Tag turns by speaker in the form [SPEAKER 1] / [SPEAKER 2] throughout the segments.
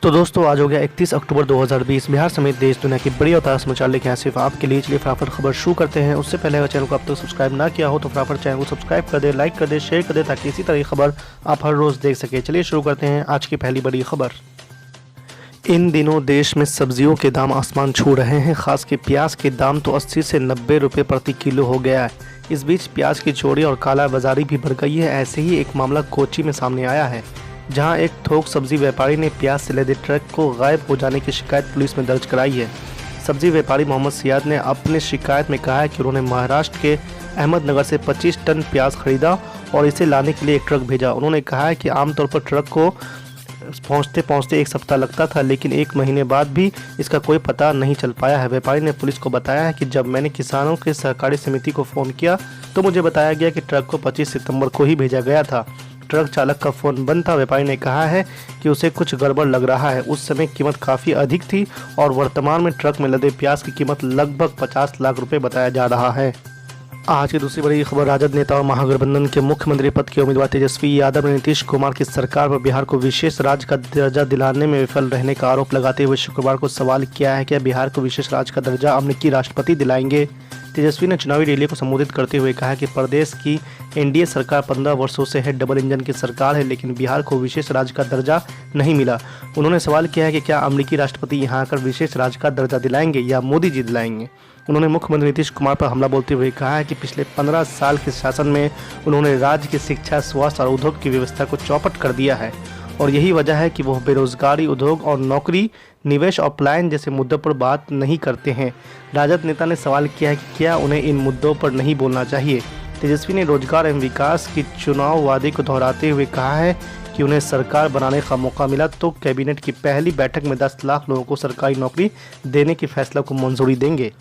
[SPEAKER 1] तो दोस्तों आज हो गया 31 अक्टूबर 2020। बिहार समेत देश दुनिया की बड़ी और ताज़ा समाचार लेके आए सिर्फ आपके लिए। चलिए फटाफट खबर शुरू करते हैं। उससे पहले अगर चैनल को अब तक सब्सक्राइब ना किया हो तो फटाफट चैनल को सब्सक्राइब कर दे, लाइक कर दे, शेयर कर दे ताकि इसी तरह की खबर आप हर रोज़ देख सके। चलिए शुरू करते हैं आज की पहली बड़ी खबर। इन दिनों देश में सब्जियों के दाम आसमान छू रहे हैं। खास के प्याज के दाम तो 80 से 90 रुपये प्रति किलो हो गया है। इस बीच प्याज की चोरी और काला बाजारी भी बढ़ गई है। ऐसे ही एक मामला कोच्चि में सामने आया है, जहां एक थोक सब्जी व्यापारी ने प्याज से लदे ट्रक को गायब हो जाने की शिकायत पुलिस में दर्ज कराई है। सब्जी व्यापारी मोहम्मद सियाद ने अपने शिकायत में कहा है कि उन्होंने महाराष्ट्र के अहमदनगर से 25 टन प्याज खरीदा और इसे लाने के लिए एक ट्रक भेजा। उन्होंने कहा है कि आमतौर पर ट्रक को पहुंचते पहुंचते एक सप्ताह लगता था, लेकिन एक महीने बाद भी इसका कोई पता नहीं चल पाया है। व्यापारी ने पुलिस को बताया है कि जब मैंने किसानों के सहकारी समिति को फ़ोन किया तो मुझे बताया गया कि ट्रक को 25 सितंबर को ही भेजा गया था। ट्रक चालक का फ़ोन बंद था। व्यापारी ने कहा है कि उसे कुछ गड़बड़ लग रहा है। उस समय कीमत काफ़ी अधिक थी और वर्तमान में ट्रक में लदे प्याज की कीमत लगभग 50 लाख रुपए बताया जा रहा है। आज की दूसरी बड़ी खबर। राजद नेता और महागठबंधन के मुख्यमंत्री पद के उम्मीदवार तेजस्वी यादव ने नीतीश कुमार की सरकार पर बिहार को विशेष राज्य का दर्जा दिलाने में विफल रहने का आरोप लगाते हुए शुक्रवार को सवाल किया है कि बिहार को विशेष राज्य का दर्जा अमेरिकी राष्ट्रपति दिलाएंगे। तेजस्वी ने चुनावी रैली को संबोधित करते हुए कहा कि प्रदेश की एनडीए सरकार 15 वर्षों से है, डबल इंजन की सरकार है, लेकिन बिहार को विशेष राज्य का दर्जा नहीं मिला। उन्होंने सवाल किया है कि क्या अमेरिकी राष्ट्रपति यहां आकर विशेष राज्य का दर्जा दिलाएंगे या मोदी जी दिलाएंगे। उन्होंने मुख्यमंत्री नीतीश कुमार पर हमला बोलते हुए कहा है कि पिछले 15 साल के शासन में उन्होंने राज्य की शिक्षा, स्वास्थ्य और उद्योग की व्यवस्था को चौपट कर दिया है और यही वजह है कि वह बेरोजगारी, उद्योग और नौकरी, निवेश और पलायन जैसे मुद्दों पर बात नहीं करते हैं। राजद नेता ने सवाल किया है कि क्या उन्हें इन मुद्दों पर नहीं बोलना चाहिए। तेजस्वी ने रोजगार एवं विकास की चुनाव वादे को दोहराते हुए कहा है कि उन्हें सरकार बनाने का मौका मिला तो कैबिनेट की पहली बैठक में 10 लाख लोगों को सरकारी नौकरी देने के फैसला को मंजूरी देंगे।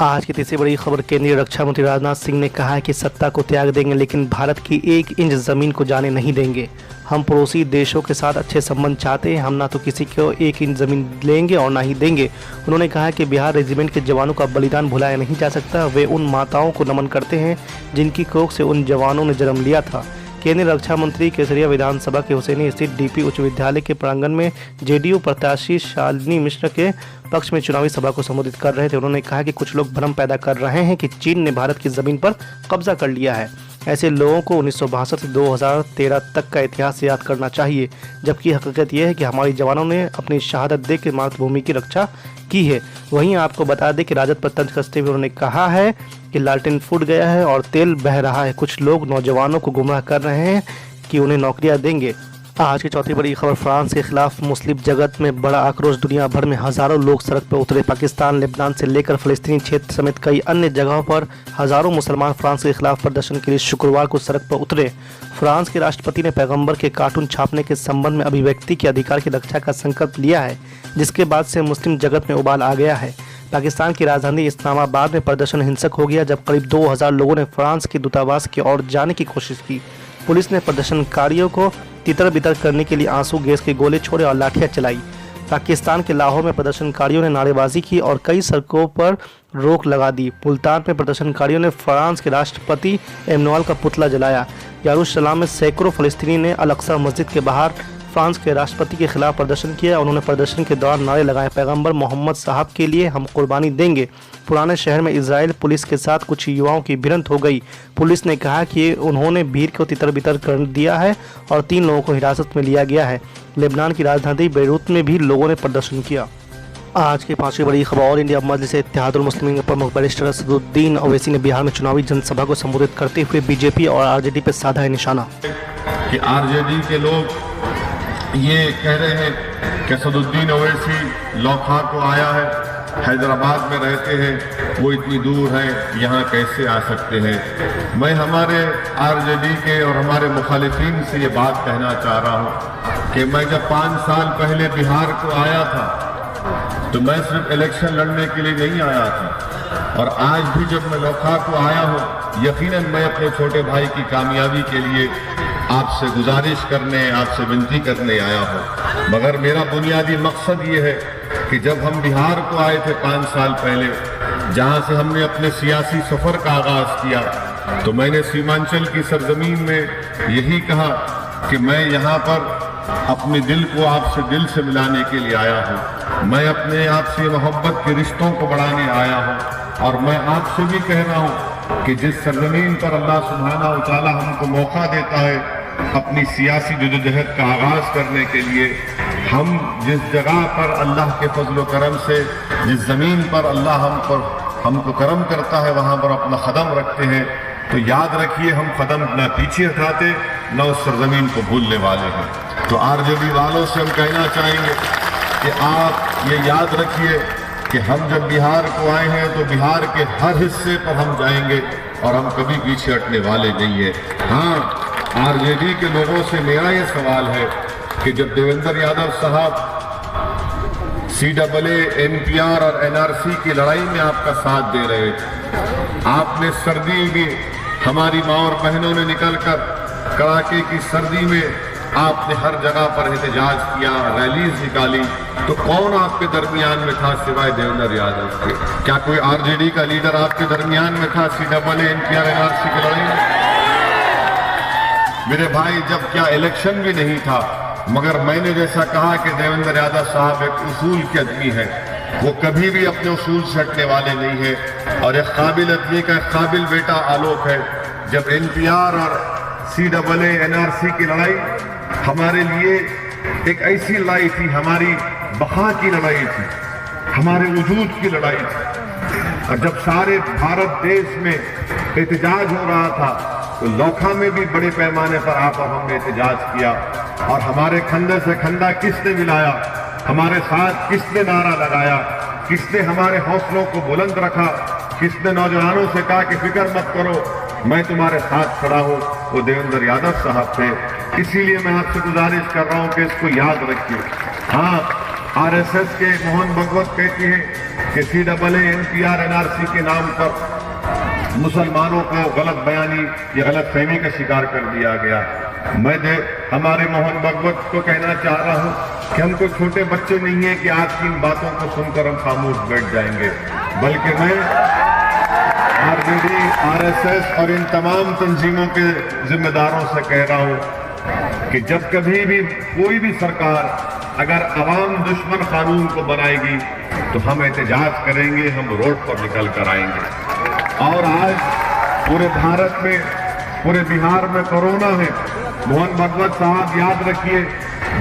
[SPEAKER 1] आज की तीसरी बड़ी खबर। केंद्रीय रक्षा मंत्री राजनाथ सिंह ने कहा है कि सत्ता को त्याग देंगे लेकिन भारत की 1 इंच जमीन को जाने नहीं देंगे। हम पड़ोसी देशों के साथ अच्छे संबंध चाहते हैं, हम ना तो किसी को 1 इंच जमीन लेंगे और ना ही देंगे। उन्होंने कहा कि बिहार रेजिमेंट के जवानों का बलिदान भुलाया नहीं जा सकता। वे उन माताओं को नमन करते हैं जिनकी कोख से उन जवानों ने जन्म लिया था। केंद्रीय रक्षा मंत्री केसरिया विधानसभा के हुसैनी स्थित डीपी उच्च विद्यालय के प्रांगण में जेडीयू प्रत्याशी शालिनी मिश्र के पक्ष में चुनावी सभा को संबोधित कर रहे थे। उन्होंने कहा कि कुछ लोग भ्रम पैदा कर रहे हैं कि चीन ने भारत की जमीन पर कब्जा कर लिया है। ऐसे लोगों को 1962 से 2013 तक का इतिहास याद करना चाहिए, जबकि हकीकत यह है कि हमारे जवानों ने अपनी शहादत दे के मातृभूमि की रक्षा की है। वहीं आपको बता दें कि राजद पर तंज कसते हुए उन्होंने कहा है कि लालटेन फूट गया है और तेल बह रहा है। कुछ लोग नौजवानों को गुमराह कर रहे हैं कि उन्हें नौकरियां देंगे। आज की चौथी बड़ी खबर। फ्रांस के खिलाफ मुस्लिम जगत में बड़ा आक्रोश। दुनिया भर में हजारों लोग सड़क पर उतरे। पाकिस्तान, लेबनान से लेकर फलस्तीनी क्षेत्र समेत कई अन्य जगहों पर हजारों मुसलमान फ्रांस के खिलाफ प्रदर्शन के लिए शुक्रवार को सड़क पर उतरे। फ्रांस के राष्ट्रपति ने पैगंबर के कार्टून छापने के संबंध में अभिव्यक्ति के अधिकार की रक्षा का संकल्प लिया है, जिसके बाद से मुस्लिम जगत में उबाल आ गया है। पाकिस्तान की राजधानी इस्लामाबाद में प्रदर्शन हिंसक हो गया जब करीब 2000 लोगों ने फ्रांस के दूतावास की ओर जाने की कोशिश की। पुलिस ने प्रदर्शनकारियों को तितर बितर करने के लिए आंसू गैस के गोले छोड़े और लाठियां चलाई। पाकिस्तान के लाहौर में प्रदर्शनकारियों ने नारेबाजी की और कई सड़कों पर रोक लगा दी। मुल्तान में प्रदर्शनकारियों ने फ्रांस के राष्ट्रपति एमनुअल का पुतला जलाया। यरूशलेम में सैकड़ों फलस्तीनी ने अल अक्सा मस्जिद के बाहर फ्रांस के राष्ट्रपति के खिलाफ प्रदर्शन किया। उन्होंने प्रदर्शन के दौरान नारे लगाए, पैगंबर मोहम्मद साहब के लिए हम कुर्बानी देंगे। पुराने शहर में इजराइल पुलिस के साथ कुछ युवाओं की भिड़ंत हो गई। पुलिस ने कहा कि उन्होंने भीड़ को तितर बितर कर दिया है और 3 लोगों को हिरासत में लिया गया है। लेबनान की राजधानी बेरूत में भी लोगों ने प्रदर्शन किया। आज की 5वीं बड़ी खबर। ऑल इंडिया मजलिस इत्तेहादुल मुस्लिमीन के प्रमुख बैरिस्टर असदुद्दीन ओवैसी ने बिहार में चुनावी जनसभा को संबोधित करते हुए बीजेपी और आरजेडी पर साधा है निशाना।
[SPEAKER 2] कि आरजेडी के लोग ये कह रहे हैं कि असदुद्दीन ओवैसी लौखा को आया है, हैदराबाद में रहते हैं, वो इतनी दूर है, यहाँ कैसे आ सकते हैं। मैं हमारे आरजेडी के और हमारे मुखालिफिन से ये बात कहना चाह रहा हूँ कि मैं जब 5 साल पहले बिहार को आया था तो मैं सिर्फ इलेक्शन लड़ने के लिए नहीं आया था, और आज भी जब मैं लौखा को आया हूँ यकीनन मैं अपने छोटे भाई की कामयाबी के लिए आपसे गुजारिश करने, आपसे विनती करने आया हूँ। मगर मेरा बुनियादी मकसद ये है कि जब हम बिहार को आए थे 5 साल पहले, जहाँ से हमने अपने सियासी सफर का आगाज किया, तो मैंने सीमांचल की सरजमीन में यही कहा कि मैं यहाँ पर अपने दिल को आपसे दिल से मिलाने के लिए आया हूँ। मैं अपने आपसे मोहब्बत के रिश्तों को बढ़ाने आया हूँ और मैं आपसे भी कह रहा हूँ कि जिस सरजमीन पर अल्लाह सुब्हानहू व तआला हमको मौका देता है अपनी सियासी जदोजहद का आगाज करने के लिए, हम जिस जगह पर अल्लाह के फजल करम से, जिस जमीन पर अल्लाह हमको करम करता है वहां पर अपना कदम रखते हैं, तो याद रखिए हम कदम न पीछे हटाते न उस सरजमीन को भूलने वाले हैं। तो आरजेडी वालों से हम कहना चाहेंगे कि आप ये याद रखिए कि हम जब बिहार को आए हैं तो बिहार के हर हिस्से पर हम जाएंगे और हम कभी पीछे हटने वाले नहीं है। हाँ, आरजेडी के लोगों से मेरा ये सवाल है कि जब देवेंद्र यादव साहब CAA, NPR और NRC की लड़ाई में आपका साथ दे रहे थे, आपने सर्दी में हमारी माँ और बहनों ने निकलकर कड़ाके की सर्दी में आपने हर जगह पर एहतजाज किया, रैलीज निकाली, तो कौन आपके दरमियान में था सिवाय देवेंद्र यादव के? क्या कोई आरजेडी का लीडर आपके दरमियान में था CAA, NPR, NRC की लड़ाई में? मेरे भाई, जब क्या इलेक्शन भी नहीं था, मगर मैंने जैसा कहा कि देवेंद्र यादव साहब एक उसूल के आदमी है, वो कभी भी अपने उसूल से हटने वाले नहीं है और एक काबिल आदमी का एक काबिल बेटा आलोक है। जब NPR और CAA, NRC की लड़ाई हमारे लिए एक ऐसी लड़ाई थी, हमारी बका की लड़ाई थी, हमारे वजूद की लड़ाई थी, और जब सारे भारत देश में एहतजाज हो रहा था तो लोखा में भी बड़े पैमाने पर आकर हमने एहतजाज किया और हमारे खंडे से खंडा किसने मिलाया, हमारे साथ किसने नारा लगाया, किसने हमारे हौसलों को बुलंद रखा, किसने नौजवानों से कहा कि फिक्र मत करो, मैं तुम्हारे साथ खड़ा हूं, वो देवेंद्र यादव साहब थे। इसीलिए मैं आपसे गुजारिश कर रहा हूं कि इसको याद रखिए। हाँ, RSS के मोहन भागवत कहती हैं कि CAA, NPR, NRC के नाम पर मुसलमानों को गलत बयानी या गलत फहमी का शिकार कर दिया गया। मैं हमारे मोहन भागवत को कहना चाह रहा हूं कि हम कोई छोटे बच्चे नहीं है कि आपकी इन बातों को सुनकर हम खामोश बैठ जाएंगे, बल्कि मैं आरजेडी, RSS और इन तमाम तंजीमों के जिम्मेदारों से कह रहा हूं कि जब कभी भी कोई भी सरकार अगर अवाम दुश्मन कानून को बनाएगी तो हम एहतजाज करेंगे, हम रोड पर निकल कर आएंगे। और आज पूरे भारत में, पूरे बिहार में कोरोना है। मोहन भागवत साहब याद रखिए,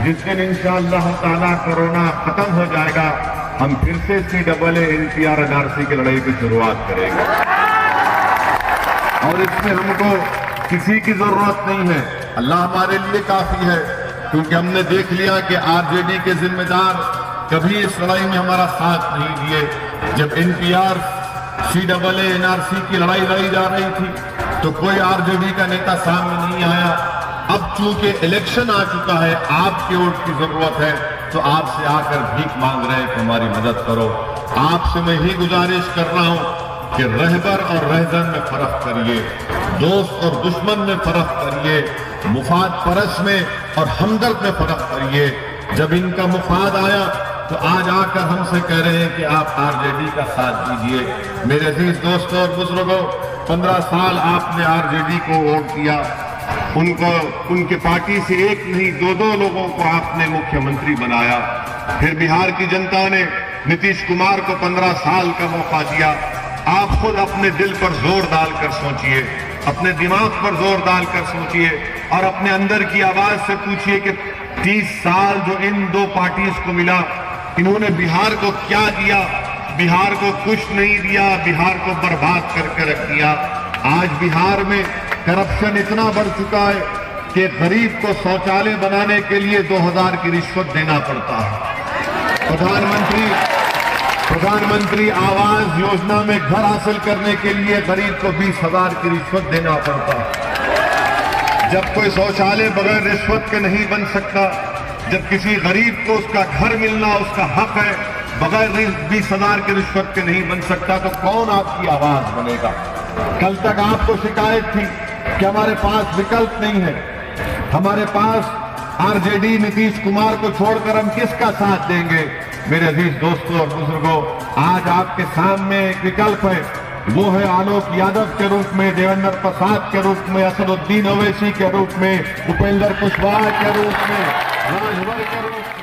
[SPEAKER 2] जिस दिन इंशाअल्लाह ताला कोरोना खत्म हो जाएगा, हम फिर से CAA, NPR, NRC की लड़ाई की शुरुआत करेंगे और इसमें हमको किसी की जरूरत नहीं है, अल्लाह हमारे लिए काफी है, क्योंकि हमने देख लिया कि आरजेडी के जिम्मेदार कभी इस लड़ाई में हमारा साथ नहीं दिए। जब NPR, CAA, NRC की लड़ाई लड़ी जा रही थी तो कोई आरजेडी का नेता सामने नहीं आया। अब चूंकि इलेक्शन आ चुका है, आपके वोट की जरूरत है, तो आपसे आकर भीख मांग रहे हैं कि हमारी मदद करो। आपसे मैं ही गुजारिश कर रहा हूं कि रहबर और रहजन में फर्क करिए, दोस्त और दुश्मन में फर्क करिए, मुफाद परस में और हमदर्द में फर्क करिए। जब इनका मुफाद आया तो आज आकर हमसे कह रहे हैं कि आप आरजेडी का साथ दीजिए। मेरे अजीज दोस्तों और बुजुर्गों, 15 साल आपने आरजेडी को वोट किया, उनको, उनके पार्टी से एक नहीं 2-2 लोगों को आपने मुख्यमंत्री बनाया। फिर बिहार की जनता ने नीतीश कुमार को 15 साल का मौका दिया। आप खुद अपने दिल पर जोर डालकर सोचिए, अपने दिमाग पर जोर डालकर सोचिए और अपने अंदर की आवाज से पूछिए कि 30 साल जो इन दो पार्टीज को मिला, इन्होंने बिहार को क्या दिया? बिहार को कुछ नहीं दिया, बिहार को बर्बाद करके रख दिया। आज बिहार में करप्शन इतना बढ़ चुका है कि गरीब को शौचालय बनाने के लिए 2000 की रिश्वत देना पड़ता है। प्रधानमंत्री आवास योजना में घर हासिल करने के लिए गरीब को 20,000 की रिश्वत देना पड़ता है। जब कोई शौचालय बगैर रिश्वत के नहीं बन सकता, जब किसी गरीब को उसका घर मिलना उसका हक है, बगैर 20,000 की रिश्वत के नहीं बन सकता, तो कौन आपकी आवाज बनेगा? कल तक आपको शिकायत थी कि हमारे पास विकल्प नहीं है, हमारे पास आरजेडी नीतीश कुमार को छोड़कर हम किसका साथ देंगे? मेरे अजीज दोस्तों और बुजुर्गों, आज आपके सामने एक विकल्प है, वो है आलोक यादव के रूप में, देवेंद्र प्रसाद के रूप में, असदुद्दीन ओवैसी के रूप में, उपेंद्र कुशवाहा के रूप में, राजभर करो